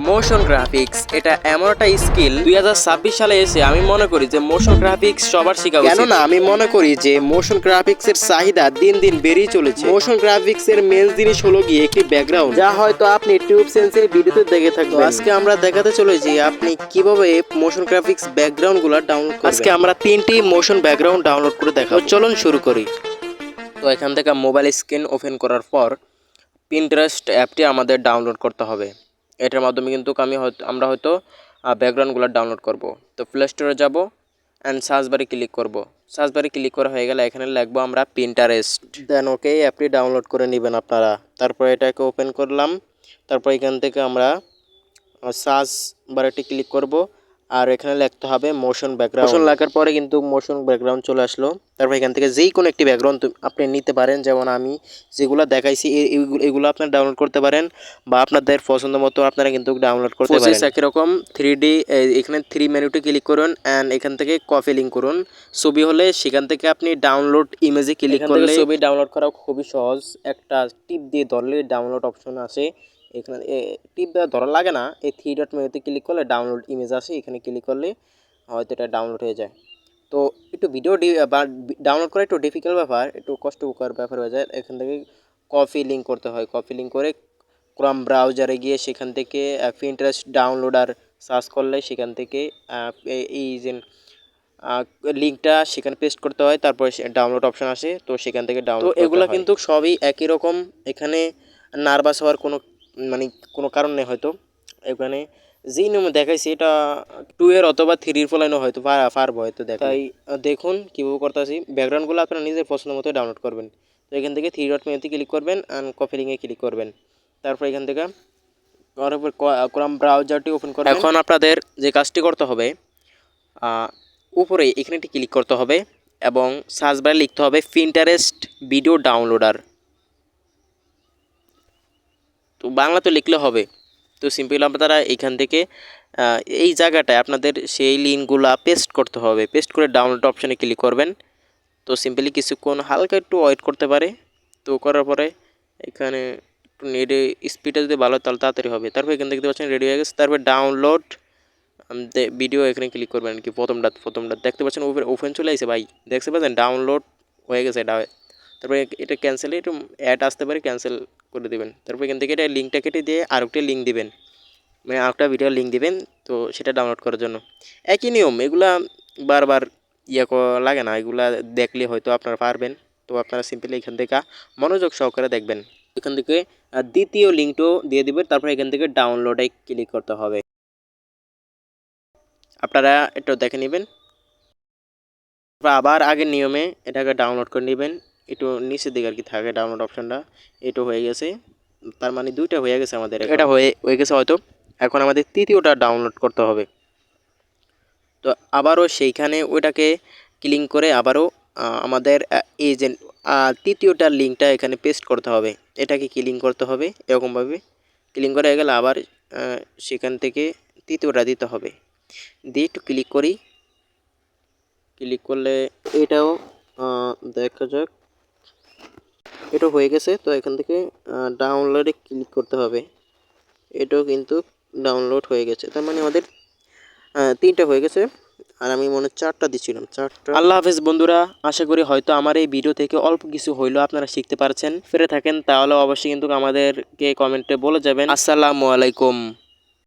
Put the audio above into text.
Motion graphics এটা এমন একটা স্কিল 2026 সালে এসে আমি মনে করি যে মোশন গ্রাফিক্স সবার শেখা উচিত। কেননা আমি মনে করি যে মোশন গ্রাফিক্স এর চাহিদা দিন দিন বেড়েই চলেছে। মোশন গ্রাফিক্স এর মেন জিনিস হলো গিয়ে একটি ব্যাকগ্রাউন্ড, যা হয়তো আপনি টিউব সেন্সের ভিডিওতে দেখে থাকবেন। আজকে আমরা দেখাতে চলেছি আপনি কিভাবে মোশন গ্রাফিক্স ব্যাকগ্রাউন্ড গুলো ডাউনলোড করবেন। আজকে আমরা 3টি মোশন ব্যাকগ্রাউন্ড ডাউনলোড করে দেখাবো। তো চলুন শুরু করি। তো এখান থেকে মোবাইল স্ক্রিন ওপেন করার পর পিন্টারেস্ট অ্যাপটি আমাদের ডাউনলোড করতে হবে। এটার মাধ্যমে কিন্তু আমরা হয়তো ব্যাকগ্রাউন্ডগুলো ডাউনলোড করব। তো প্লে স্টোরে যাব অ্যান্ড সার্চ বারে ক্লিক করব। সার্চ বারে ক্লিক করা হয়ে গেলে এখানে লিখবো আমরা পিন্টারেস্ট, দেন ওকে অ্যাপটি ডাউনলোড করে নেবেন আপনারা। তারপর এটাকে ওপেন করলাম। তারপর এখান থেকে আমরা সার্চ বারেটি ক্লিক করব আর এখানে লিখতে হবে মোশন ব্যাকগ্রাউন্ড। মোশন লেখার পরে কিন্তু মোশন ব্যাকগ্রাউন্ড চলে আসলো। তারপর এখান থেকে যেই কোনো একটি ব্যাকগ্রাউন্ড আপনি নিতে পারেন, যেমন আমি যেগুলো দেখাইছি এগুলো আপনারা ডাউনলোড করতে পারেন বা আপনাদের পছন্দ মতো আপনারা কিন্তু ডাউনলোড করতে পারেন। একই রকম 3D, এখানে 3 মেনুতে ক্লিক করুন অ্যান্ড এখান থেকে কপি লিঙ্ক করুন। ছবি হলে সেখান থেকে আপনি ডাউনলোড ইমেজে ক্লিক করলে ছবি ডাউনলোড করা খুবই সহজ। একটা টিপ দিয়ে ধরলে ডাউনলোড অপশন আসে। এখানে টিপ দেওয়া ধরা লাগে না, এই 3 ডট মেনুতে ক্লিক করলে ডাউনলোড ইমেজ আসে, এখানে ক্লিক করলে হয়তো এটা ডাউনলোড হয়ে যায়। তো একটু ভিডিও বা ডাউনলোড করা একটু ডিফিকাল্ট ব্যাপার, একটু কষ্টকর ব্যাপার হয়ে যায়। এখান থেকে কপি লিঙ্ক করতে হয়। কপি লিঙ্ক করে ক্রোম ব্রাউজারে গিয়ে সেখান থেকে পিন্টারেস্ট ডাউনলোডার সার্চ করলে সেখান থেকে এই যে লিঙ্কটা সেখানে পেস্ট করতে হয়, তারপর ডাউনলোড অপশন আসে, তো সেখান থেকে ডাউনলোড। তো এগুলো কিন্তু সবই একই রকম, এখানে নার্ভাস হওয়ার কোনো কারণ নেই। হয়তো এখানে যেই নিয়মে দেখাইছি এটা 2 এর অথবা 3 ফলাইনও হয়তো পারবো হয়তো দেখা। তাই দেখুন কীভাবে করতেছি। ব্যাকগ্রাউন্ডগুলো আপনারা নিজের পছন্দ মতো ডাউনলোড করবেন। তো এখান থেকে 3 ডট মেনুতে ক্লিক করবেন অ্যান্ড কপি লিঙ্কে ক্লিক করবেন। তারপর এখান থেকে ক্রোম ব্রাউজারটি ওপেন করবেন। এখন আপনাদের যে কাজটি করতে হবে, উপরে এখানে একটি ক্লিক করতে হবে এবং সার্চ বারে লিখতে হবে পিন্টারেস্ট ভিডিও ডাউনলোডার। তো বাংলা তো লিখলে হবে। তো সিম্পল আপনারা এখান থেকে এই জায়গাটায় আপনাদের সেই লিঙ্কগুলো পেস্ট করতে হবে। পেস্ট করে ডাউনলোড অপশানে ক্লিক করবেন। তো সিম্পলি কিছুক্ষণ হালকা একটু ওয়েট করতে পারে। তো করার পরে এখানে একটু নেটে স্পিডটা যদি ভালো তাহলে তাড়াতাড়ি হবে। তারপর এখান থেকে দেখতে পাচ্ছেন রেডি হয়ে গেছে। তারপর ডাউনলোড ভিডিও এখানে ক্লিক করবেন। কি প্রথমটা দেখতে পাচ্ছেন ওপেন চলে আসছে ভাই, দেখতে পাচ্ছেন ডাউনলোড হয়ে গেছে এটা। তারপরে এটা ক্যান্সেলে একটু অ্যাড আসতে পারে, ক্যান্সেল করে দেবেন। তারপর এখান থেকে এটা লিঙ্কটা কেটে দিয়ে আরেকটা লিঙ্ক দিবেন, মানে আরেকটা ভিডিওর লিঙ্ক দিবেন, তো সেটা ডাউনলোড করার জন্য। একই নিয়ম, এগুলা বারবার লাগে না, এগুলা দেখলে হয়তো আপনারা পারবেন। তো আপনারা সিম্পলি এখান থেকে মনোযোগ সহকারে দেখবেন। এখান থেকে দ্বিতীয় লিঙ্কটাও দিয়ে দিবেন। তারপর এখান থেকে ডাউনলোডে ক্লিক করতে হবে। আপনারা একটু দেখে নেবেন। আবার আগের নিয়মে এটাকে ডাউনলোড করে নেবেন। একটু নিচের দিকে আর কি থাকে ডাউনলোড অপশনটা, এটা হয়ে গেছে। তার মানে 2টা হয়ে গেছে আমাদের, এটা হয়ে গেছে হয়তো। এখন আমাদের তৃতীয়টা ডাউনলোড করতে হবে। তো আবারও সেইখানে ওইটাকে ক্লিক করে আবারও আমাদের এই যে তৃতীয়টার লিঙ্কটা এখানে পেস্ট করতে হবে। এটাকে ক্লিক করতে হবে এরকমভাবে। ক্লিক করে গেলে আবার সেখান থেকে তৃতীয়টা দিতে হবে। দিয়ে একটু ক্লিক করি। ক্লিক করলে এটাও দেখা যাক, এটা হয়ে গেছে। তো এখান থেকে ডাউনলোডে ক্লিক করতে হবে। এটাও কিন্তু ডাউনলোড হয়ে গেছে। তার মানে আমাদের 3টা হয়ে গেছে, আর আমি মনে 4টা দিচ্ছিলাম, 4টা। আল্লাহ হাফেজ বন্ধুরা, আশা করি হয়তো আমার এই ভিডিও থেকে অল্প কিছু হইলেও আপনারা শিখতে পারছেন। ফিরে থাকেন তাহলে অবশ্যই কিন্তু আমাদেরকে কমেন্টে বলে যাবেন। আসসালামু আলাইকুম।